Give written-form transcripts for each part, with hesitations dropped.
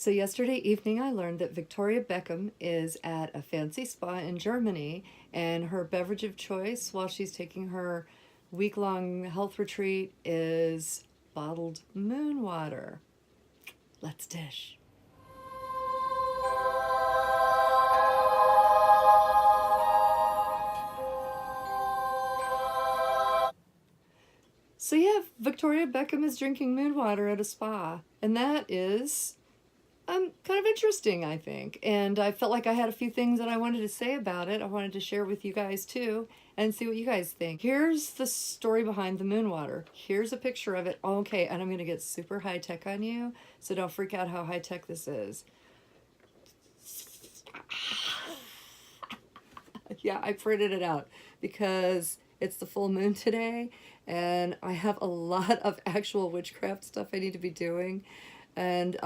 So yesterday evening I learned that Victoria Beckham is at a fancy spa in Germany, and her beverage of choice while she's taking her week-long health retreat is bottled moon water. Let's dish. So yeah, Victoria Beckham is drinking moon water at a spa, and that is kind of interesting, I think. And I felt like I had a few things that I wanted to say about it. I wanted to share with you guys too and see what you guys think. Here's the story behind the moon water. Here's a picture of it. Okay, and I'm going to get super high tech on you, so don't freak out how high tech this is. Yeah, I printed it out because it's the full moon today and I have a lot of actual witchcraft stuff I need to be doing. And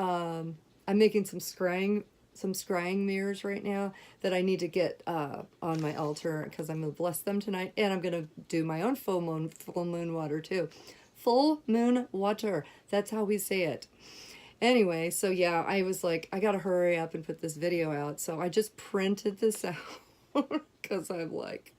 I'm making some scrying mirrors right now that I need to get on my altar because I'm going to bless them tonight, and I'm going to do my own full moon water too. Full moon water. That's how we say it. Anyway, so yeah, I was like, I got to hurry up and put this video out. So I just printed this out because I'm like,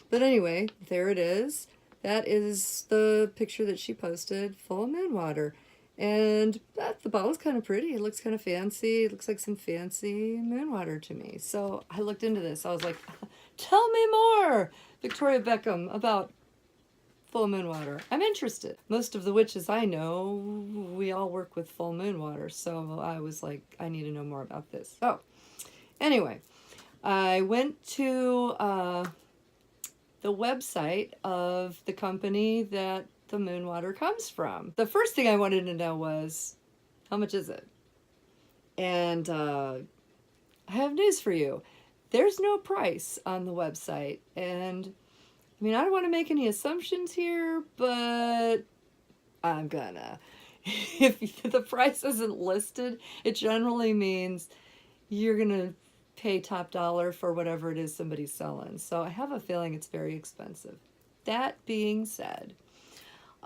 but anyway, there it is. That is the picture that she posted, full moon water. And the bottle's kind of pretty. It looks kind of fancy. It looks like some fancy moon water to me. So I looked into this. I was like, tell me more, Victoria Beckham, about full moon water. I'm interested. Most of the witches I know, we all work with full moon water. So I was like, I need to know more about this. So anyway, I went to the website of the company that the moon water comes from. The first thing I wanted to know was, how much is it? And I have news for you. There's no price on the website. And I mean, I don't want to make any assumptions here, but I'm gonna. If the price isn't listed, it generally means you're gonna pay top dollar for whatever it is somebody's selling. So I have a feeling it's very expensive. That being said,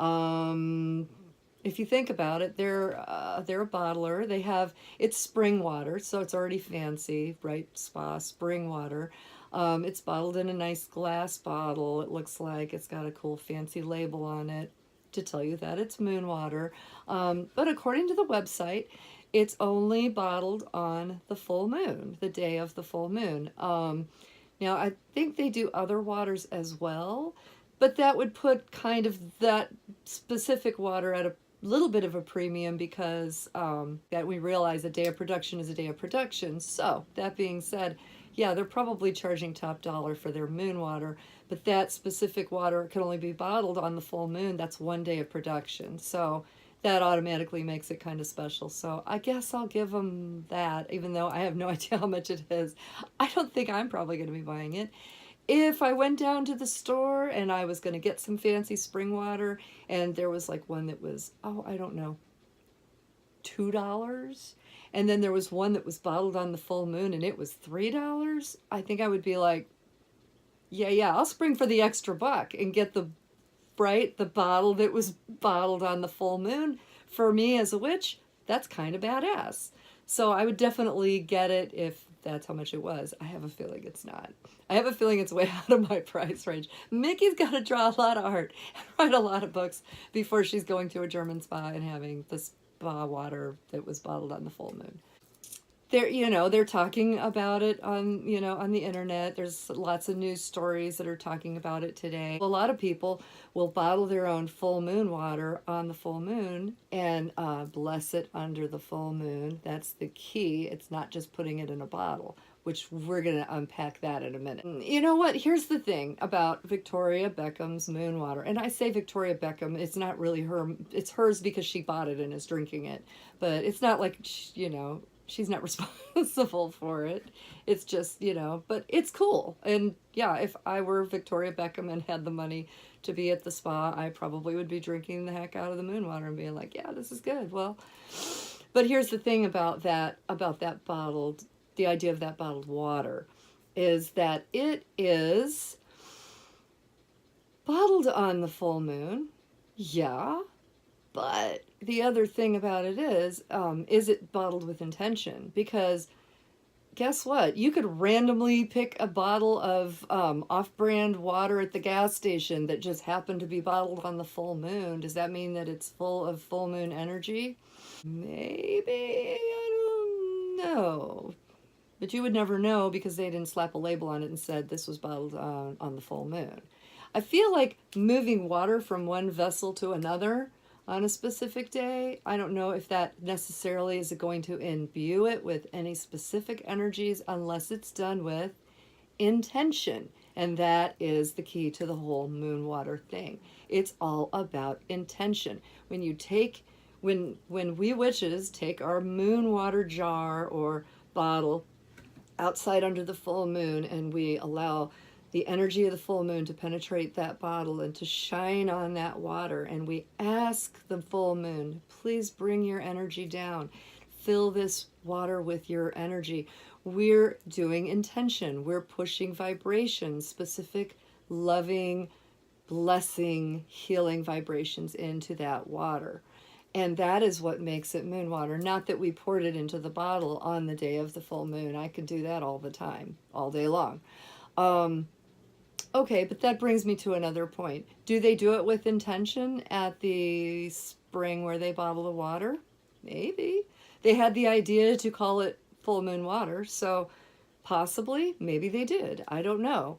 if you think about it, they're a bottler. They have, it's spring water, so it's already fancy, right? Spa spring water. It's bottled in a nice glass bottle. It looks like it's got a cool fancy label on it to tell you that it's moon water. But according to the website, it's only bottled on the full moon, the day of the full moon. Now, I think they do other waters as well, but that would put kind of that specific water at a little bit of a premium because that we realize a day of production is a day of production. So that being said, yeah, they're probably charging top dollar for their moon water, but that specific water can only be bottled on the full moon. That's one day of production. So that automatically makes it kind of special. So I guess I'll give them that, even though I have no idea how much it is. I don't think I'm probably going to be buying it. If I went down to the store and I was going to get some fancy spring water and there was like one that was, oh, I don't know, $2, and then there was one that was bottled on the full moon and it was $3, I think I would be like, yeah, I'll spring for the extra buck and get the bottle that was bottled on the full moon. For me as a witch, that's kind of badass. So I would definitely get it if that's how much it was. I have a feeling it's not. I have a feeling it's way out of my price range. Mickey's got to draw a lot of art and write a lot of books before she's going to a German spa and having the spa water that was bottled on the full moon. They're talking about it on, on the internet. There's lots of news stories that are talking about it today. A lot of people will bottle their own full moon water on the full moon and bless it under the full moon. That's the key. It's not just putting it in a bottle, which we're going to unpack that in a minute. You know what? Here's the thing about Victoria Beckham's moon water. And I say Victoria Beckham, it's not really her. It's hers because she bought it and is drinking it. But it's not like, she's not responsible for it. It's just, but it's cool. And yeah, if I were Victoria Beckham and had the money to be at the spa, I probably would be drinking the heck out of the moon water and being like, yeah, this is good. Well, but here's the thing about that bottled, the idea of that bottled water is that it is bottled on the full moon. Yeah. But the other thing about it is it bottled with intention? Because guess what? You could randomly pick a bottle of off-brand water at the gas station that just happened to be bottled on the full moon. Does that mean that it's full of full moon energy? Maybe, I don't know. But you would never know because they didn't slap a label on it and said this was bottled on the full moon. I feel like moving water from one vessel to another on a specific day, I don't know if that necessarily is going to imbue it with any specific energies unless it's done with intention. And that is the key to the whole moon water thing. It's all about intention. When we witches take our moon water jar or bottle outside under the full moon and we allow the energy of the full moon to penetrate that bottle and to shine on that water, and we ask the full moon, please bring your energy down, fill this water with your energy. We're doing intention, we're pushing vibrations, specific loving, blessing, healing vibrations into that water. And that is what makes it moon water. Not that we poured it into the bottle on the day of the full moon. I could do that all the time, all day long. Okay, but that brings me to another point. Do they do it with intention at the spring where they bottle the water? Maybe. They had the idea to call it full moon water, so possibly, maybe they did. I don't know.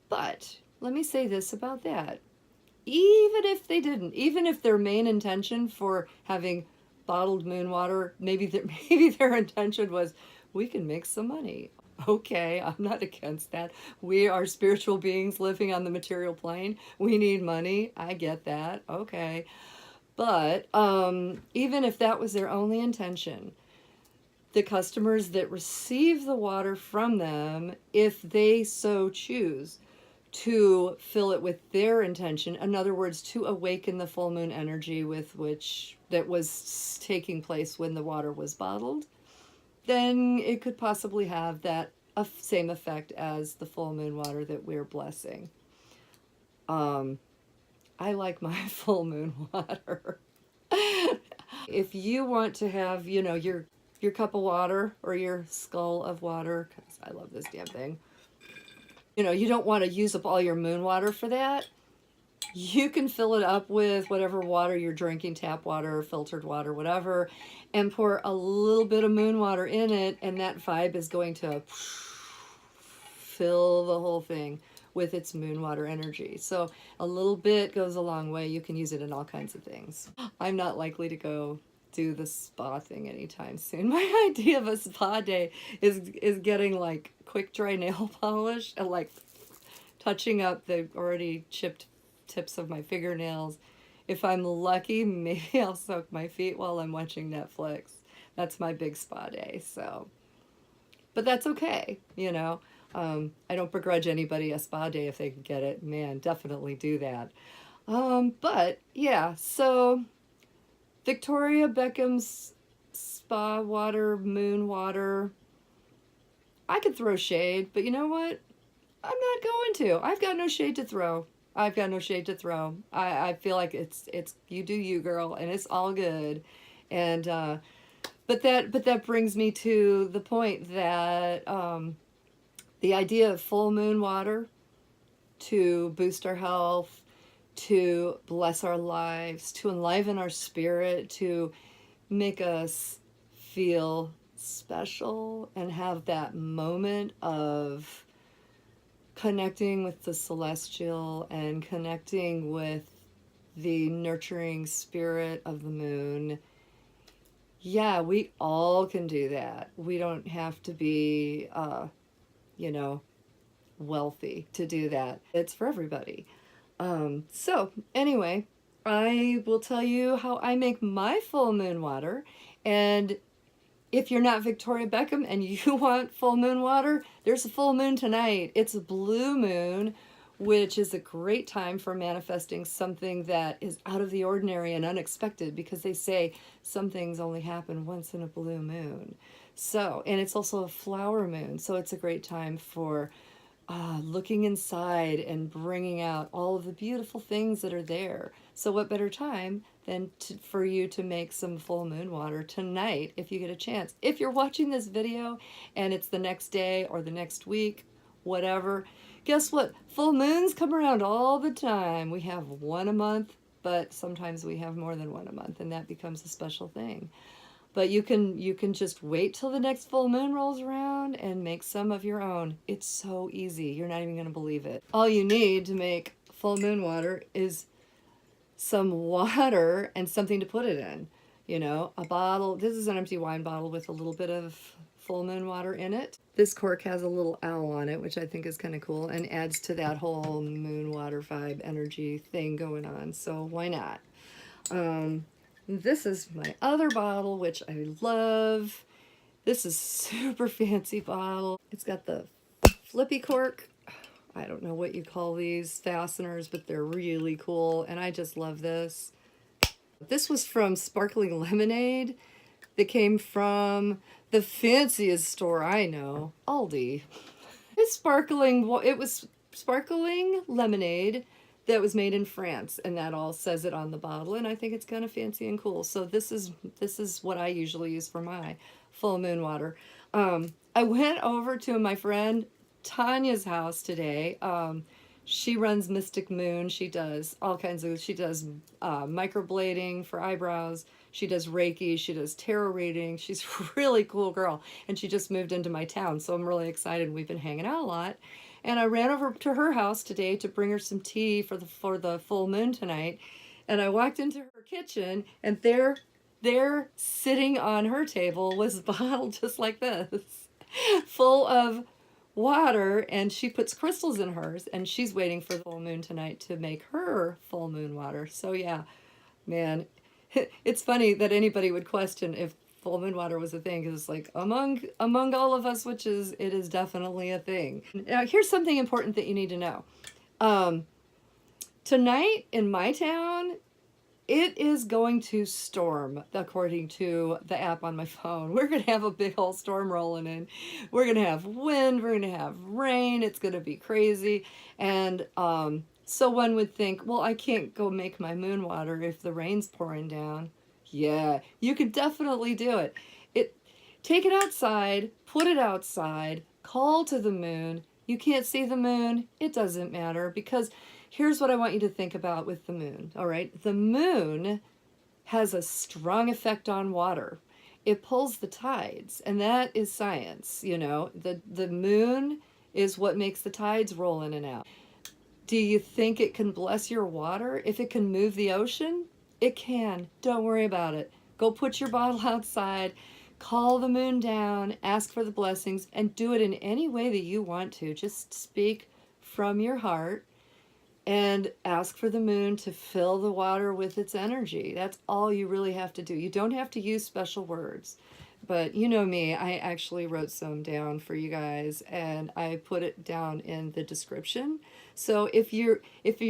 But let me say this about that. Even if they didn't, even if their main intention for having bottled moon water, maybe their intention was, we can make some money. Okay, I'm not against that. We are spiritual beings living on the material plane. We need money. I get that. Okay. But even if that was their only intention, the customers that receive the water from them, if they so choose, to fill it with their intention, in other words, to awaken the full moon energy with which that was taking place when the water was bottled, then it could possibly have that same effect as the full moon water that we're blessing. I like my full moon water. If you want to have, your cup of water or your skull of water, because I love this damn thing, you don't want to use up all your moon water for that. You can fill it up with whatever water you're drinking, tap water, filtered water, whatever, and pour a little bit of moon water in it, and that vibe is going to fill the whole thing with its moon water energy. So a little bit goes a long way. You can use it in all kinds of things. I'm not likely to go do the spa thing anytime soon. My idea of a spa day is getting like quick dry nail polish and like touching up the already chipped tips of my fingernails. If I'm lucky, maybe I'll soak my feet while I'm watching Netflix. That's my big spa day. So, but that's okay, I don't begrudge anybody a spa day if they can get it. Man, definitely do that. But yeah, so Victoria Beckham's spa water, moon water. I could throw shade, but you know what? I'm not going to. I've got no shade to throw. I've got no shade to throw. I feel like it's you do you, girl, and it's all good. And but that brings me to the point that the idea of full moon water to boost our health, to bless our lives, to enliven our spirit, to make us feel special and have that moment of connecting with the celestial and connecting with the nurturing spirit of the moon. Yeah, we all can do that. We don't have to be, wealthy to do that. It's for everybody. So anyway, I will tell you how I make my full moon water. And if you're not Victoria Beckham and you want full moon water, there's a full moon tonight. It's a blue moon, which is a great time for manifesting something that is out of the ordinary and unexpected, because they say some things only happen once in a blue moon. So, and it's also a flower moon, so it's a great time for looking inside and bringing out all of the beautiful things that are there. So what better time than for you to make some full moon water tonight if you get a chance. If you're watching this video and it's the next day or the next week, whatever, guess what? Full moons come around all the time. We have one a month, but sometimes we have more than one a month, and that becomes a special thing. But you can just wait till the next full moon rolls around and make some of your own. It's so easy. You're not even going to believe it. All you need to make full moon water is some water and something to put it in. You know, a bottle. This is an empty wine bottle with a little bit of full moon water in it. This cork has a little owl on it, which I think is kind of cool and adds to that whole moon water vibe energy thing going on. So why not? This is my other bottle, which I love. This is super fancy bottle. It's got the flippy cork. I don't know what you call these fasteners, but they're really cool, and I just love this. This was from Sparkling Lemonade that came from the fanciest store I know, Aldi. It was sparkling lemonade that was made in France, and that all says it on the bottle, and I think it's kind of fancy and cool. So this is what I usually use for my full moon water. I went over to my friend Tanya's house today. She runs Mystic Moon. She does all kinds of, she does microblading for eyebrows. She does Reiki. She does tarot reading. She's a really cool girl. And she just moved into my town, so I'm really excited. We've been hanging out a lot. And I ran over to her house today to bring her some tea for the full moon tonight. And I walked into her kitchen, and there sitting on her table was a bottle just like this, full of water, and she puts crystals in hers, and she's waiting for the full moon tonight to make her full moon water. So yeah, man, it's funny that anybody would question if full moon water was a thing, because it's like among all of us witches, it is definitely a thing. Now here's something important that you need to know. Tonight in my town, it is going to storm, according to the app on my phone. We're going to have a big old storm rolling in. We're going to have wind. We're going to have rain. It's going to be crazy. And so one would think, well, I can't go make my moon water if the rain's pouring down. Yeah, you could definitely do it. Take it outside, put it outside, call to the moon. You can't see the moon. It doesn't matter, because here's what I want you to think about with the moon, all right? The moon has a strong effect on water. It pulls the tides, and that is science, you know. The moon is what makes the tides roll in and out. Do you think it can bless your water? If it can move the ocean, it can. Don't worry about it. Go put your bottle outside, call the moon down, ask for the blessings, and do it in any way that you want to. Just speak from your heart and ask for the moon to fill the water with its energy. That's all you really have to do. You don't have to use special words. But you know me, I actually wrote some down for you guys, and I put it down in the description. So if you're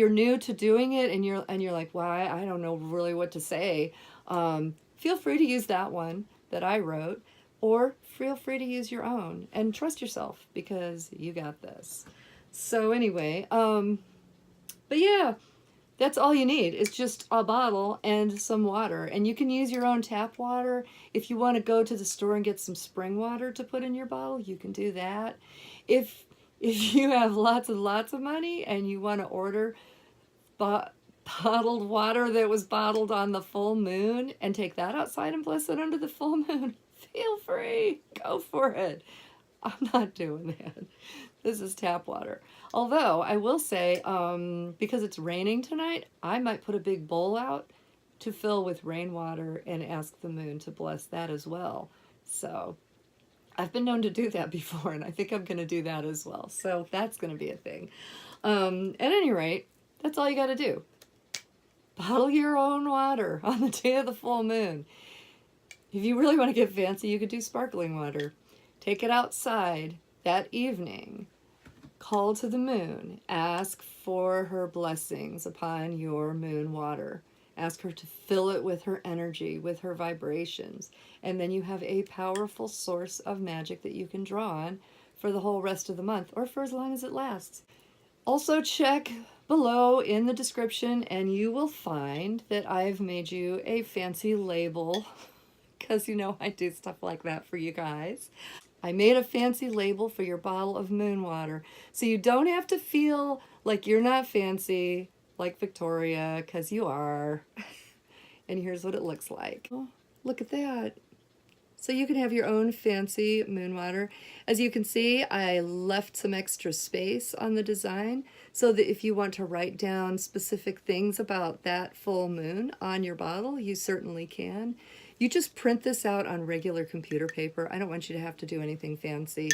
new to doing it and you're like, why, I don't know really what to say, feel free to use that one that I wrote, or feel free to use your own, and trust yourself, because you got this. So anyway, but yeah, that's all you need. It's just a bottle and some water. And you can use your own tap water. If you want to go to the store and get some spring water to put in your bottle, you can do that. If you have lots and lots of money and you want to order bottled water that was bottled on the full moon and take that outside and bless it under the full moon, feel free. Go for it. I'm not doing that. This is tap water. Although, I will say, because it's raining tonight, I might put a big bowl out to fill with rainwater and ask the moon to bless that as well. So, I've been known to do that before, and I think I'm going to do that as well. So, that's going to be a thing. At any rate, that's all you got to do. Bottle your own water on the day of the full moon. If you really want to get fancy, you could do sparkling water. Take it outside that evening. Call to the moon. Ask for her blessings upon your moon water. Ask her to fill it with her energy, with her vibrations. And then you have a powerful source of magic that you can draw on for the whole rest of the month, or for as long as it lasts. Also check below in the description and you will find that I've made you a fancy label, because you know I do stuff like that for you guys. I made a fancy label for your bottle of moon water, so you don't have to feel like you're not fancy like Victoria, because you are. And here's what it looks like. Oh, look at that. So you can have your own fancy moon water. As you can see, I left some extra space on the design so that if you want to write down specific things about that full moon on your bottle, you certainly can. You just print this out on regular computer paper. I don't want you to have to do anything fancy.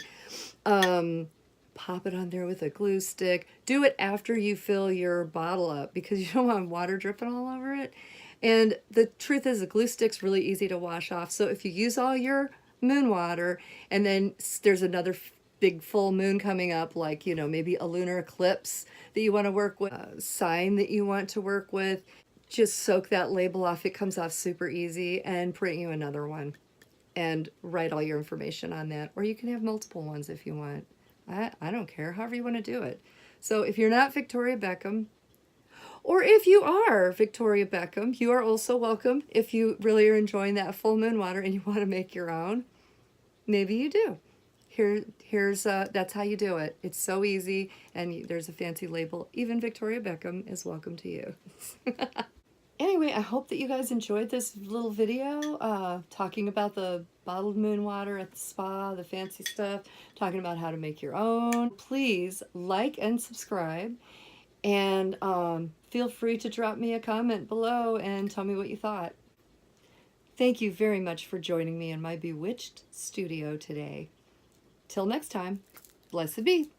Pop it on there with a glue stick. Do it after you fill your bottle up, because you don't want water dripping all over it. And the truth is, the glue stick's really easy to wash off. So if you use all your moon water and then there's another big full moon coming up, like, you know, maybe a lunar eclipse that you want to work with, a sign that you want to work with, just soak that label off. It comes off super easy, and print you another one and write all your information on that. Or you can have multiple ones if you want. I don't care, however you want to do it. So if you're not Victoria Beckham, or if you are Victoria Beckham, you are also welcome. If you really are enjoying that full moon water and you want to make your own, maybe you do. Here's that's how you do it. It's so easy, and there's a fancy label. Even Victoria Beckham is welcome to you. Anyway, I hope that you guys enjoyed this little video talking about the bottled moon water at the spa, the fancy stuff, talking about how to make your own. Please like and subscribe, and feel free to drop me a comment below and tell me what you thought. Thank you very much for joining me in my bewitched studio today. Till next time, blessed be.